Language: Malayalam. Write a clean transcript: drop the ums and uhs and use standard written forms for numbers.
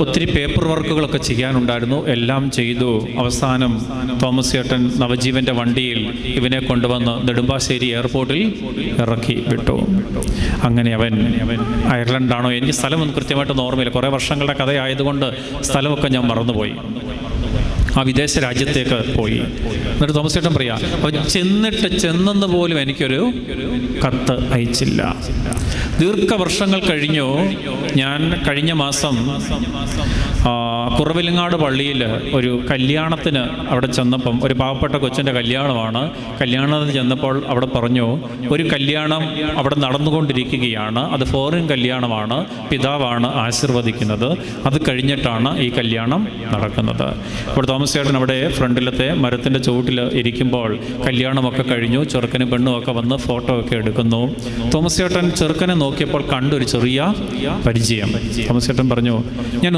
ഒത്തിരി പേപ്പർ വർക്കുകളൊക്കെ ചെയ്യാനുണ്ടായിരുന്നു. എല്ലാം ചെയ്തു. അവസാനം തോമസ് ചേട്ടൻ നവജീവൻ്റെ വണ്ടിയിൽ ഇവനെ കൊണ്ടുവന്ന് നെടുമ്പാശ്ശേരി എയർപോർട്ടിൽ ഇറക്കി വിട്ടു. അങ്ങനെ അവൻ അയർലൻഡാണോ, എനിക്ക് സ്ഥലമൊന്നും കൃത്യമായിട്ടൊന്നും ഓർമ്മയില്ല, കുറേ വർഷങ്ങളുടെ കഥയായതുകൊണ്ട് സ്ഥലമൊക്കെ ഞാൻ മറന്നുപോയി. ആ വിദേശ രാജ്യത്തേക്ക് പോയി. എന്നിട്ട് തോമസ് ചേട്ടൻ പറയാ, അവൻ ചെന്നെന്ന് പോലും എനിക്കൊരു കത്ത് അയച്ചില്ല. ദീർഘവർഷങ്ങൾ കഴിഞ്ഞു. ഞാൻ കഴിഞ്ഞ മാസം കുറവിലങ്ങാട് പള്ളിയിൽ ഒരു കല്യാണത്തിന് അവിടെ ചെന്നപ്പം, ഒരു പാവപ്പെട്ട കൊച്ചിൻ്റെ കല്യാണമാണ്. കല്യാണത്തിന് ചെന്നപ്പോൾ അവിടെ പറഞ്ഞു, ഒരു കല്യാണം അവിടെ നടന്നുകൊണ്ടിരിക്കുകയാണ്, അത് ഫോറിൻ കല്യാണമാണ്, പിതാവാണ് ആശീർവദിക്കുന്നത്, അത് കഴിഞ്ഞിട്ടാണ് ഈ കല്യാണം നടക്കുന്നത്. അപ്പോൾ തോമസ് ചേട്ടൻ അവിടെ ഫ്രണ്ടിലത്തെ മരത്തിൻ്റെ ചുവട്ടിൽ ഇരിക്കുമ്പോൾ കല്യാണമൊക്കെ കഴിഞ്ഞു, ചെറുക്കനും പെണ്ണും ഒക്കെ വന്ന് ഫോട്ടോ ഒക്കെ എടുക്കുന്നു. തോമസ് ചേട്ടൻ ചെറുക്കനെ നോക്കിയപ്പോൾ കണ്ടൊരു ചെറിയ പരിചയം. തോമസ് ചേട്ടൻ പറഞ്ഞു, ഞാൻ